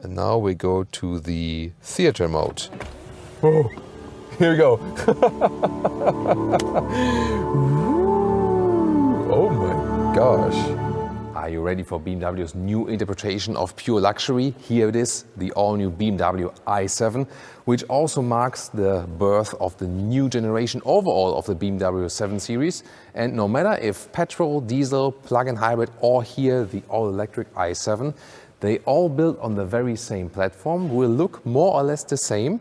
And now we go to the theater mode. Oh, here we go. Oh my gosh. Are you ready for BMW's new interpretation of pure luxury? Here it is, the all-new BMW i7, which also marks the birth of the new generation overall of the BMW 7 Series. And no matter if petrol, diesel, plug-in hybrid, or here the all-electric i7, they all built on the very same platform, will look more or less the same.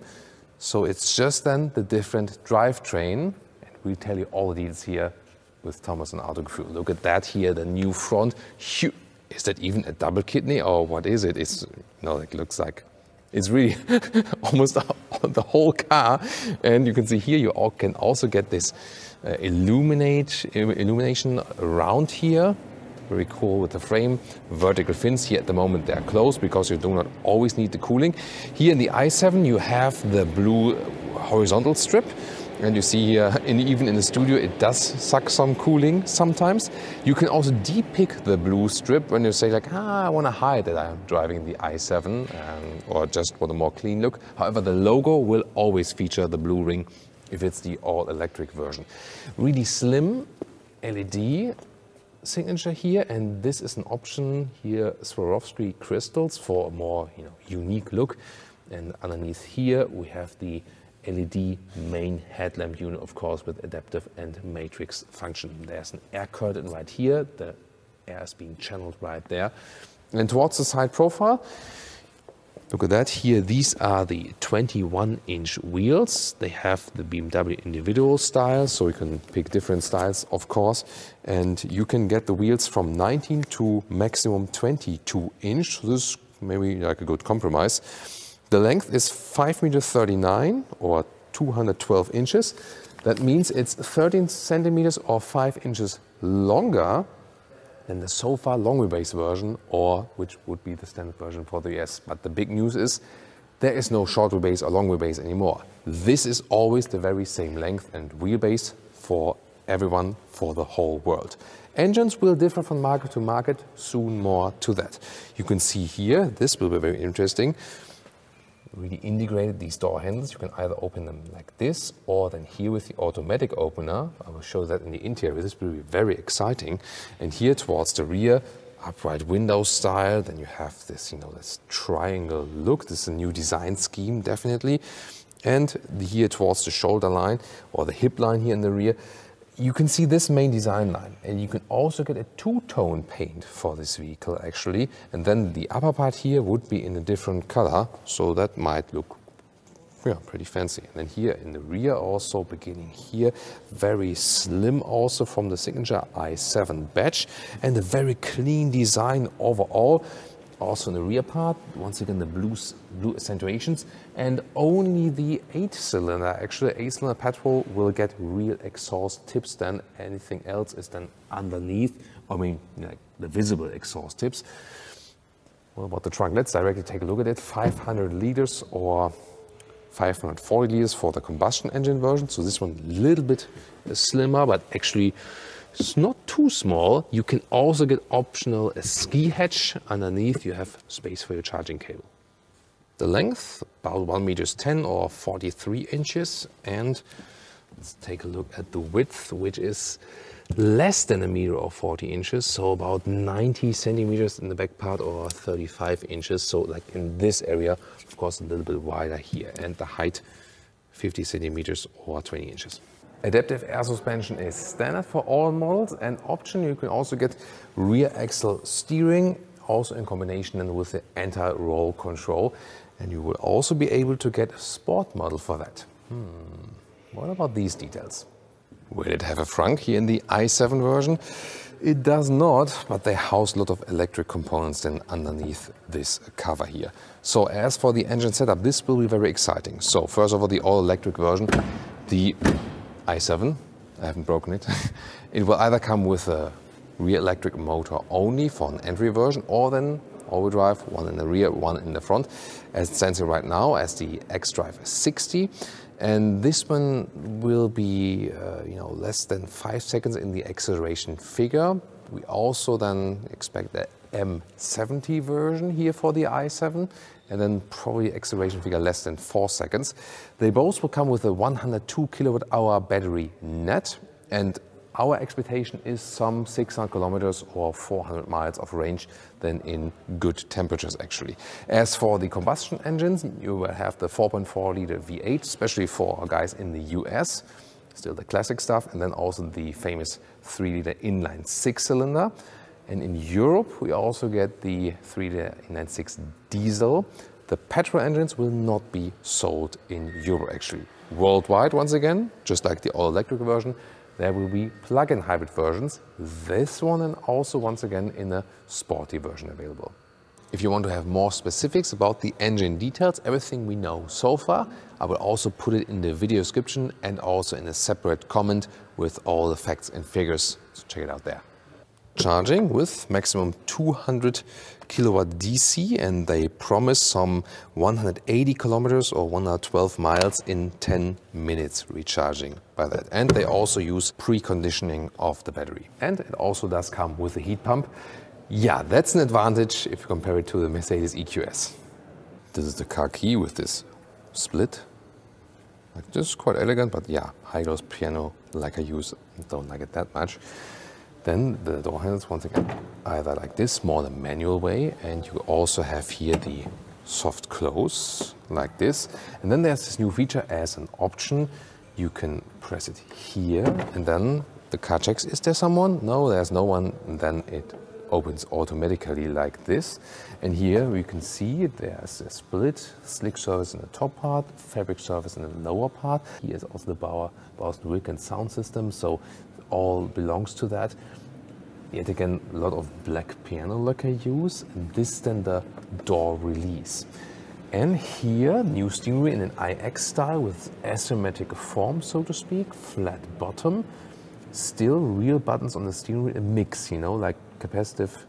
So it's just then the different drivetrain. And we'll tell you all the details here with Thomas and Auto Crew. Look at that here, the new front. Is that even a double kidney or what is it? It's, no, it looks like, it's really almost the whole car. And you can see here, you all can also get this illumination around here. Very cool with the frame. Vertical fins here at the moment, they're closed because you do not always need the cooling. Here in the i7, you have the blue horizontal strip. And you see here, even in the studio, it does suck some cooling sometimes. You can also depict the blue strip when you say like, I want to hide that I'm driving the i7 or just want a more clean look. However, the logo will always feature the blue ring if it's the all-electric version. Really slim LED signature here, and this is an option here, Swarovski crystals for a more unique look. And underneath here we have the LED main headlamp unit, of course, with adaptive and matrix function. There's an air curtain right here. The air is being channeled right there. And towards the side profile, look at that. Here, these are the 21-inch wheels. They have the BMW individual style, so you can pick different styles, of course. And you can get the wheels from 19 to maximum 22 inch. So this is maybe like a good compromise. The length is 5.39 meters or 212 inches. That means it's 13 centimeters or 5 inches longer than the so far long wheelbase version, or which would be the standard version for the US. But the big news is there is no short wheelbase or long wheelbase anymore. This is always the very same length and wheelbase for everyone, for the whole world. Engines will differ from market to market, soon more to that. You can see here, this will be very interesting. Really integrated these door handles. You can either open them like this, or then here with the automatic opener. I will show that in the interior. This will be very exciting. And here towards the rear, upright window style. Then you have this, this triangle look. This is a new design scheme, definitely. And here towards the shoulder line or the hip line here in the rear, you can see this main design line, and you can also get a two-tone paint for this vehicle actually, and then the upper part here would be in a different color, so that might look pretty fancy. And then here in the rear also, beginning here, very slim also from the signature i7 badge, and a very clean design overall. Also in the rear part, once again the blue accentuations, and only the 8-cylinder, actually 8-cylinder petrol, will get real exhaust tips. Then anything else is then underneath, the visible exhaust tips. What about the trunk? Let's directly take a look at it. 500 liters or 540 liters for the combustion engine version. So this one a little bit slimmer, but actually it's not too small. You can also get optional a ski hatch. Underneath you have space for your charging cable. The length, about 1.10 meters or 43 inches. And let's take a look at the width, which is less than 1 meter or 40 inches. So about 90 centimeters in the back part or 35 inches. So like in this area, of course, a little bit wider here. And the height, 50 centimeters or 20 inches. Adaptive air suspension is standard for all models, and option you can also get rear axle steering, also in combination with the anti-roll control, and you will also be able to get a sport model for that. What about these details? Will it have a frunk here in the i7 version? It does not, but they house a lot of electric components then underneath this cover here. So as for the engine setup, this will be very exciting. So first of all, the all-electric version, the i7, I haven't broken it. It will either come with a rear electric motor only for an entry version, or then all-wheel drive, one in the rear, one in the front, as it stands here right now as the xDrive 60. And this one will be less than 5 seconds in the acceleration figure. We also then expect the M70 version here for the i7, and then probably acceleration figure less than 4 seconds. They both will come with a 102 kilowatt-hour battery net, and our expectation is some 600 kilometers or 400 miles of range, then in good temperatures actually. As for the combustion engines, you will have the 4.4 liter V8, especially for guys in the US, still the classic stuff, and then also the famous 3 liter inline 6-cylinder. And in Europe, we also get the 3 liter inline 6 diesel. The petrol engines will not be sold in Europe actually. Worldwide, once again, just like the all-electric version, there will be plug-in hybrid versions. This one and also once again in a sporty version available. If you want to have more specifics about the engine details, everything we know so far, I will also put it in the video description and also in a separate comment with all the facts and figures. So check it out there. Charging with maximum 200 kilowatt DC, and they promise some 180 kilometers or 112 miles in 10 minutes recharging by that. And they also use preconditioning of the battery. And it also does come with a heat pump. Yeah, that's an advantage if you compare it to the Mercedes EQS. This is the car key with this split. Like this is quite elegant, but yeah, high-gloss piano like I use, don't like it that much. Then the door handles, once again, either like this, more the manual way, and you also have here the soft close, like this. And then there's this new feature as an option. You can press it here, and then the car checks, is there someone? No, there's no one, and then it opens automatically like this. And here we can see there's a split, slick surface in the top part, fabric surface in the lower part. Here is also the Bowers wig and sound system, so all belongs to that. Yet again, a lot of black piano lacquer use, and this then the door release. And here, new steering wheel in an iX style with asymmetric form, so to speak, flat bottom. Still real buttons on the steering wheel, a mix, you know, like capacitive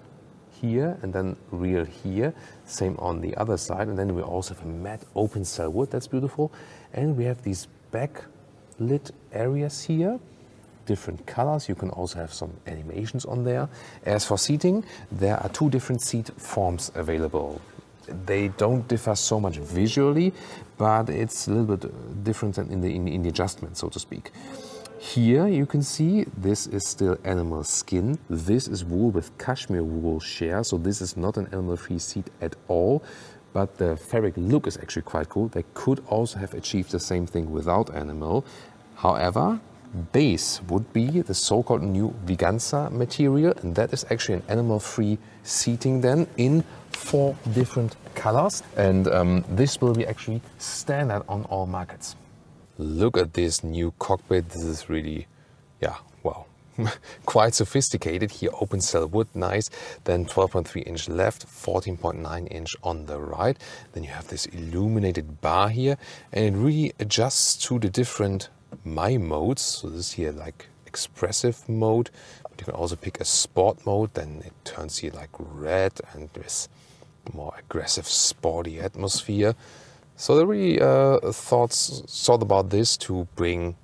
here and then real here. Same on the other side. And then we also have a matte open cell wood, that's beautiful. And we have these backlit areas here. Different colors. You can also have some animations on there. As for seating, there are 2 different seat forms available. They don't differ so much visually, but it's a little bit different in the adjustment, so to speak. Here you can see this is still animal skin. This is wool with cashmere wool share, so this is not an animal-free seat at all. But the fabric look is actually quite cool. They could also have achieved the same thing without animal. However, base would be the so-called new Viganza material, and that is actually an animal-free seating then in 4 different colors. And this will be actually standard on all markets. Look at this new cockpit. This is really, yeah, wow, quite sophisticated. Here, open cell wood, nice. Then 12.3 inch left, 14.9 inch on the right. Then you have this illuminated bar here, and it really adjusts to the different My modes. So this here like expressive mode, but you can also pick a sport mode. Then it turns here like red and this more aggressive sporty atmosphere. So they really thought about this to bring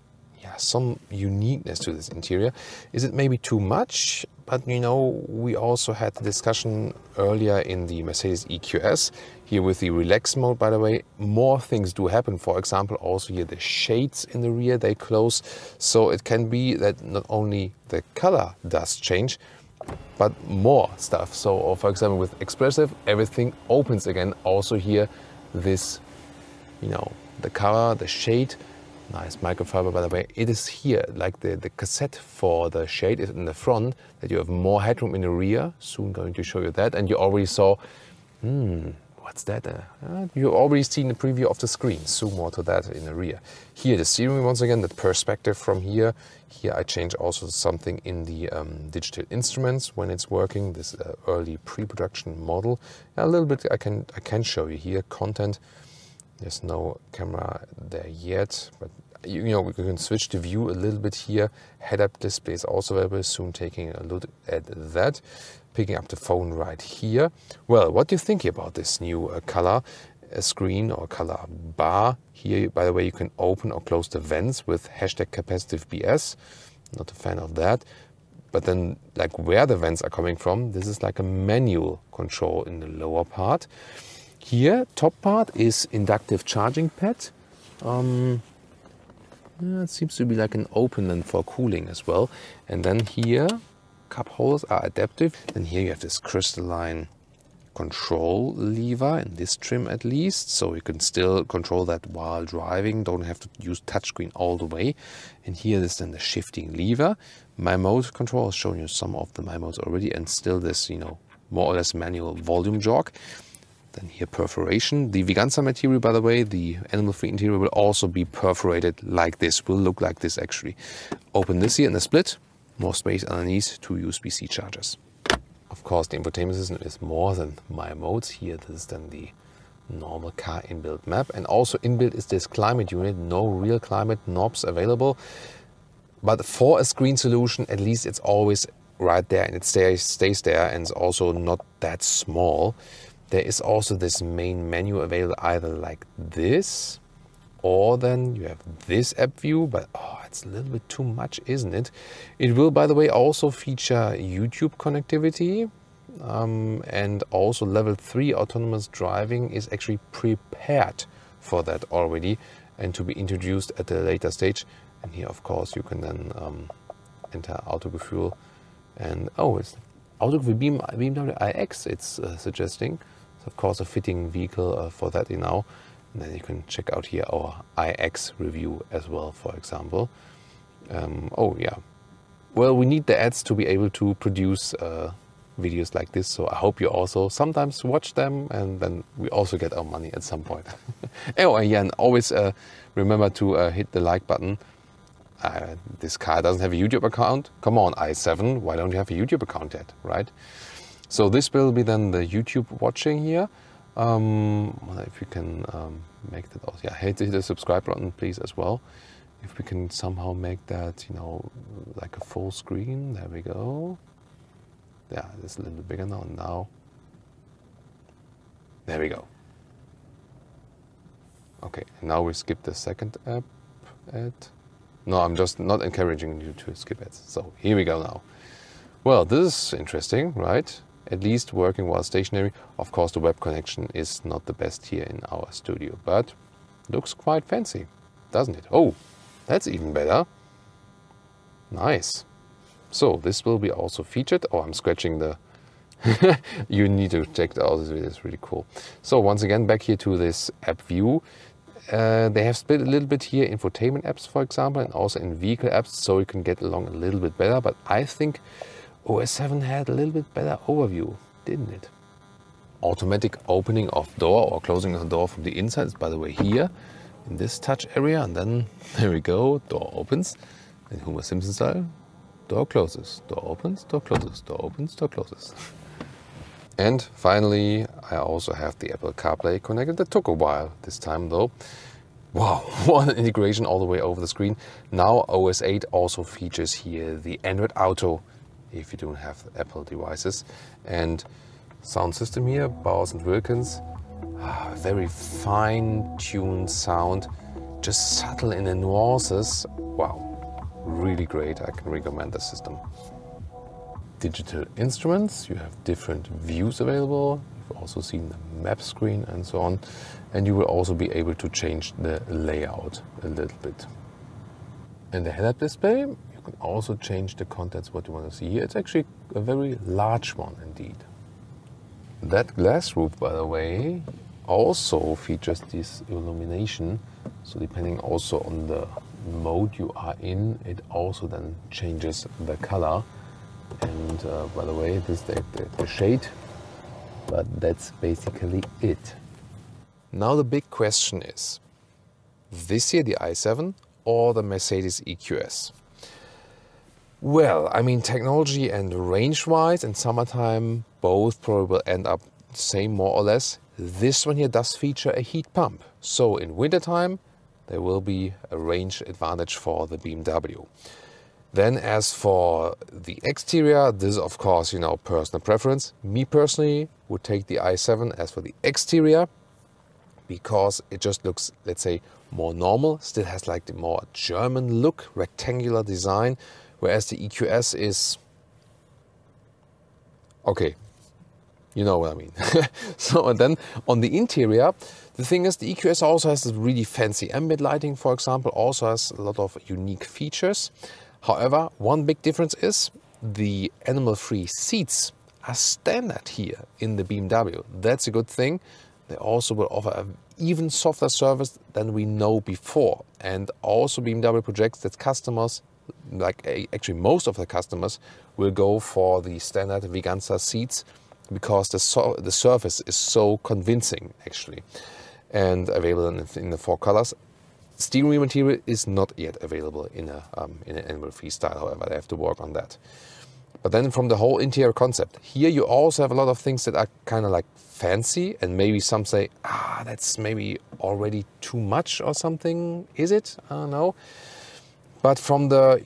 some uniqueness to this interior. Is it maybe too much? But you know, we also had the discussion earlier in the Mercedes EQS. Here with the relax mode, by the way, more things do happen. For example, also here the shades in the rear, they close. So it can be that not only the color does change, but more stuff. So for example, with expressive, everything opens again. Also here, this, you know, the color, the shade, nice microfiber, by the way. It is here, like the cassette for the shade is in the front, that you have more headroom in the rear. Soon going to show you that. And you already saw, what's that? You already seen the preview of the screen. Zoom more to that in the rear. Here, the steering wheel, once again, the perspective from here. Here I change also something in the digital instruments when it's working. This early pre-production model. A little bit I can show you here. Content. There's no camera there yet, but you know, we can switch the view a little bit here. Head-up display is also available. Soon taking a look at that. Picking up the phone right here. Well, what do you think about this new color screen or color bar? Here, by the way, you can open or close the vents with hashtag capacitive BS. Not a fan of that. But then, like where the vents are coming from, this is like a manual control in the lower part. Here, top part is inductive charging pad. It seems to be like an opening for cooling as well. And then here, cup holders are adaptive. And here you have this crystalline control lever, in this trim at least. So you can still control that while driving. Don't have to use touchscreen all the way. And here is then the shifting lever. My mode control, I've shown you some of the My modes already. And still this, you know, more or less manual volume jog. Then here perforation. The Viganza material, by the way, the animal-free interior will also be perforated like this, will look like this actually. Open this here in the split, more space underneath, 2 USB-C chargers. Of course, the infotainment system is more than My modes. Here, this is then the normal car inbuilt map. And also inbuilt is this climate unit, no real climate knobs available. But for a screen solution, at least it's always right there and it stays there, and it's also not that small. There is also this main menu available either like this, or then you have this app view, but it's a little bit too much, isn't it? It will, by the way, also feature YouTube connectivity, and also level 3 autonomous driving is actually prepared for that already and to be introduced at a later stage. And here, of course, you can then enter Autogefühl, and it's Autogefühl BMW iX, it's suggesting. Of course, a fitting vehicle for that now. And then you can check out here our iX review as well, for example. Well, we need the ads to be able to produce videos like this, so I hope you also sometimes watch them, and then we also get our money at some point. And always remember to hit the like button. This car doesn't have a YouTube account. Come on, i7, why don't you have a YouTube account yet, right? So this will be then the YouTube watching here. If you can make that also, hit the subscribe button please as well. If we can somehow make that, you know, like a full screen, there we go. Yeah, it's a little bit bigger now. Now, there we go. Okay, now we skip the second ad. No, I'm just not encouraging you to skip ads. So here we go now. Well, this is interesting, right? At least working while stationary. Of course, the web connection is not the best here in our studio, but looks quite fancy, doesn't it? Oh, that's even better. Nice. So this will be also featured. Oh, I'm scratching the... You need to check out this video, it's really cool. So once again, back here to this app view. They have split a little bit here, infotainment apps, for example, and also in vehicle apps, so you can get along a little bit better. But I think OS 7 had a little bit better overview, didn't it? Automatic opening of door or closing of the door from the inside is, by the way, here in this touch area. And then there we go, door opens. In Homer Simpson style, door closes, door opens, door closes, door opens, door closes. And finally, I also have the Apple CarPlay connected. That took a while this time though. Wow, what an integration all the way over the screen. Now OS 8 also features here the Android Auto if you don't have Apple devices. And sound system here, Bowers & Wilkins. Very fine-tuned sound, just subtle in the nuances. Wow, really great. I can recommend the system. Digital instruments, you have different views available. You've also seen the map screen and so on. And you will also be able to change the layout a little bit. And the head-up display, you can also change the contents, what you want to see here. It's actually a very large one indeed. That glass roof, by the way, also features this illumination. So depending also on the mode you are in, it also then changes the color. And by the way, this is the shade, but that's basically it. Now the big question is, this here the i7 or the Mercedes EQS? Well, I mean, technology and range-wise in summertime, both probably will end up the same more or less. This one here does feature a heat pump. So in wintertime, there will be a range advantage for the BMW. Then as for the exterior, this is of course, you know, personal preference. Me personally would take the i7 as for the exterior because it just looks, let's say, more normal. Still has like the more German look, rectangular design, whereas the EQS is, okay, You know what I mean. So, and then on the interior, the thing is the EQS also has this really fancy ambient lighting, for example, also has a lot of unique features. However, one big difference is the animal-free seats are standard here in the BMW. That's a good thing. They also will offer an even softer service than we know before. And also BMW projects that customers, like actually most of the customers, will go for the standard Veganza seats because the surface is so convincing actually, and available in the 4 colors. Steering wheel material is not yet available in an animal-free style, however, they have to work on that. But then from the whole interior concept, here you also have a lot of things that are kind of like fancy, and maybe some say, that's maybe already too much or something. Is it? I don't know. But from the,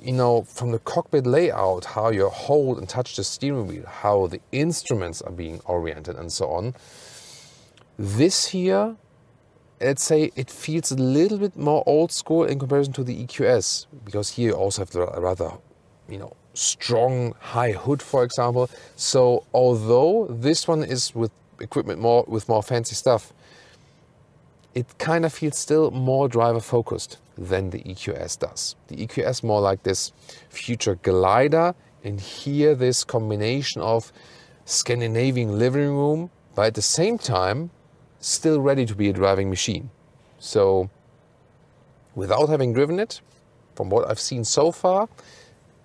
from the cockpit layout, how you hold and touch the steering wheel, how the instruments are being oriented and so on, this here, let's say it feels a little bit more old school in comparison to the EQS, because here you also have the rather, strong high hood, for example. So although this one is with equipment with more fancy stuff, it kind of feels still more driver focused than the EQS does. The EQS more like this future glider, and here this combination of Scandinavian living room, but at the same time still ready to be a driving machine. So without having driven it, from what I've seen so far,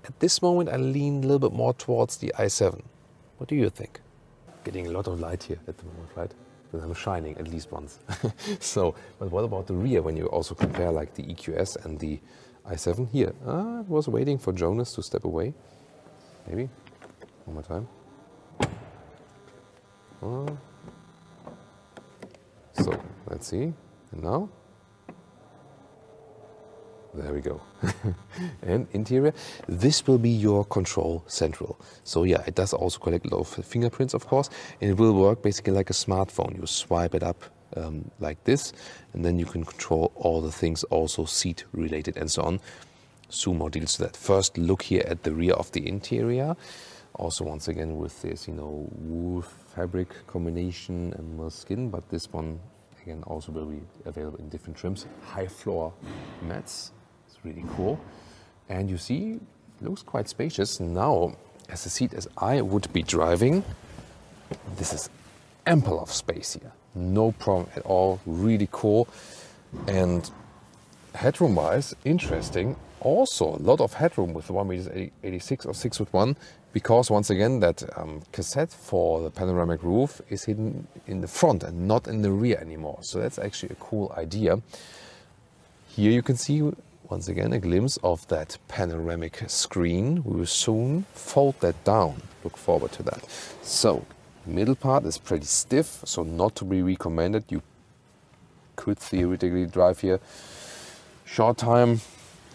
at this moment I lean a little bit more towards the i7. What do you think? Getting a lot of light here at the moment, right? But I'm shining at least once. So, but what about the rear when you also compare like the EQS and the i7 here? I was waiting for Jonas to step away. Maybe. One more time. So, let's see. And now? There we go. And interior, this will be your control central. So yeah, it does also collect a lot of fingerprints, of course, and it will work basically like a smartphone. You swipe it up like this, and then you can control all the things, also seat related and so on. Zoom more details to that. First look here at the rear of the interior. Also once again with this, wool fabric combination and more skin, but this one again also will be available in different trims. High floor mats. Really cool, and you see it looks quite spacious. Now as a seat as I would be driving, this is ample of space here, no problem at all, really cool. And headroom wise, interesting, also a lot of headroom with the 1.86 or 6'1", because once again that cassette for the panoramic roof is hidden in the front and not in the rear anymore, so that's actually a cool idea. Here you can see once again a glimpse of that panoramic screen. We will soon fold that down. Look forward to that. So, middle part is pretty stiff, so not to be recommended. You could theoretically drive here short time,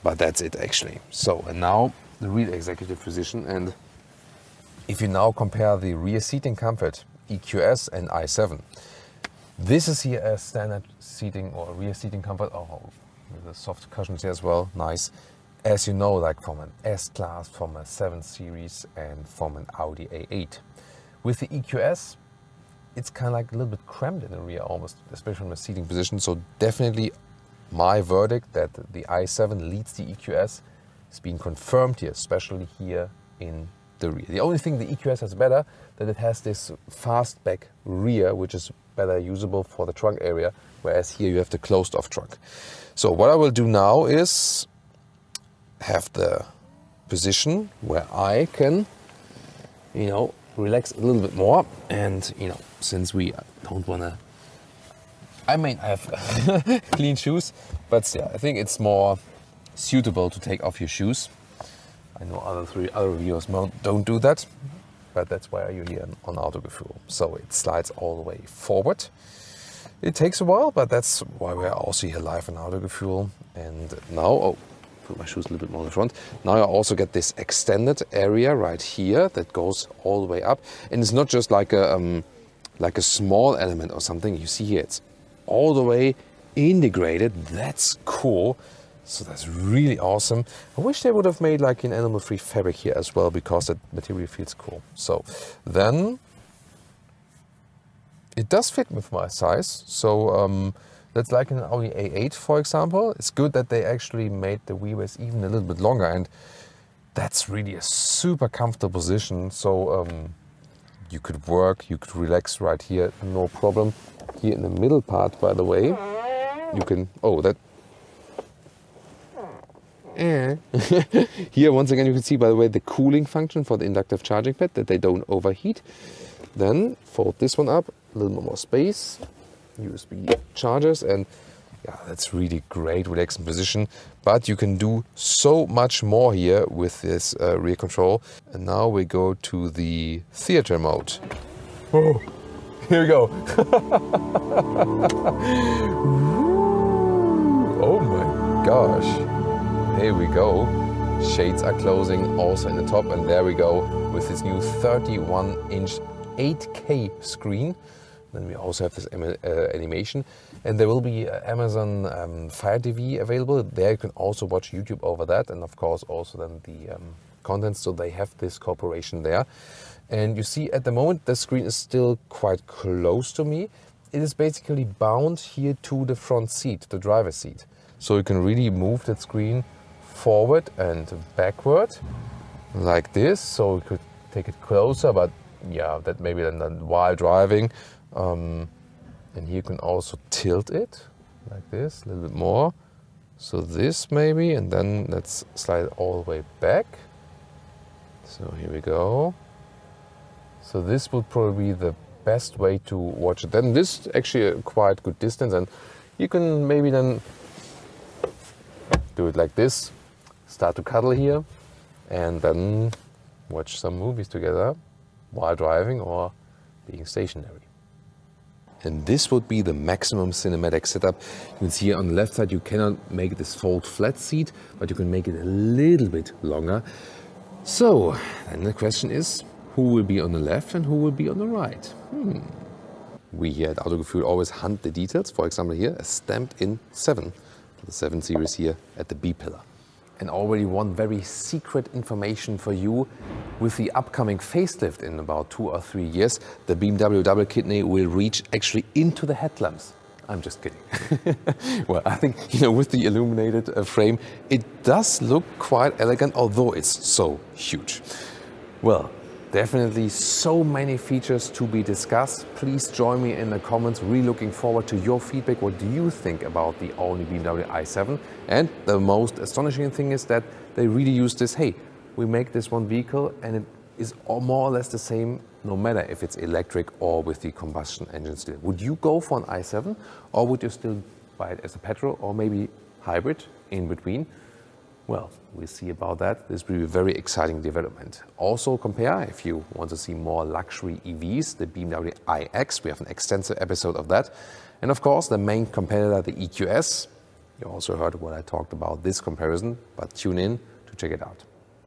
but that's it actually. So, and now the real executive position, and if you now compare the rear seating comfort, EQS and i7, this is here a standard seating or rear seating comfort. The soft cushions here as well, nice. As you know, like from an S-Class, from a 7 Series and from an Audi A8. With the EQS, it's kind of like a little bit cramped in the rear almost, especially from a seating position. So definitely my verdict that the i7 leads the EQS is being confirmed here, especially here in the rear. The only thing the EQS has better, that it has this fastback rear, which is better usable for the trunk area, whereas here you have the closed off trunk. So what I will do now is have the position where I can, relax a little bit more. And, since we don't want to, I have clean shoes, but yeah, I think it's more suitable to take off your shoes. I know other reviewers don't do that, but that's why you're here on Autogefühl. So it slides all the way forward. It takes a while, but that's why we're also here live on Autogefühl. And now, put my shoes a little bit more in the front. Now I also get this extended area right here that goes all the way up. And it's not just like a small element or something. You see here, it's all the way integrated. That's cool. So that's really awesome. I wish they would have made like an animal-free fabric here as well, because that material feels cool. So then it does fit with my size. So that's like an Audi A8, for example. It's good that they actually made the wheelbase even a little bit longer, and that's really a super comfortable position. So you could work, you could relax right here, no problem. Here in the middle part, by the way, you can, here once again you can see, by the way, the cooling function for the inductive charging pad, that they don't overheat. Then fold this one up, a little more space, USB chargers, and yeah, that's really great relaxing position. But you can do so much more here with this rear control. And now we go to the theater mode. Oh, here we go. Oh my gosh. Here we go. Shades are closing also in the top, and there we go with this new 31-inch 8K screen. Then we also have this animation, and there will be Amazon Fire TV available. There you can also watch YouTube over that, and of course also then the content. So they have this cooperation there. And you see at the moment the screen is still quite close to me. It is basically bound here to the front seat, the driver's seat. So you can really move that screen forward and backward like this. So you could take it closer, but yeah, that maybe then while driving. And here you can also tilt it like this, a little bit more. So this maybe, and then let's slide it all the way back. So here we go. So this would probably be the best way to watch it. Then this is actually a quite good distance, and you can maybe then do it like this, start to cuddle here, and then watch some movies together while driving or being stationary. And this would be the maximum cinematic setup. You can see here on the left side, you cannot make this fold flat seat, but you can make it a little bit longer. So then the question is, who will be on the left and who will be on the right? We here at Autogefühl always hunt the details. For example, here a stamped-in 7, the 7 Series here at the B pillar. And already one very secret information for you. With the upcoming facelift in about 2 or 3 years, the BMW double kidney will reach actually into the headlamps. I'm just kidding. Well, I think, with the illuminated frame, it does look quite elegant, although it's so huge. Well, definitely so many features to be discussed. Please join me in the comments. Really looking forward to your feedback. What do you think about the all-new BMW i7? And the most astonishing thing is that they really use this, hey, we make this one vehicle and it is more or less the same no matter if it's electric or with the combustion engine still. Would you go for an i7, or would you still buy it as a petrol or maybe hybrid in between? Well, we'll see about that. This will be a very exciting development. Also compare, if you want to see more luxury EVs, the BMW iX. We have an extensive episode of that. And of course, the main competitor, the EQS. You also heard what I talked about this comparison, but tune in to check it out.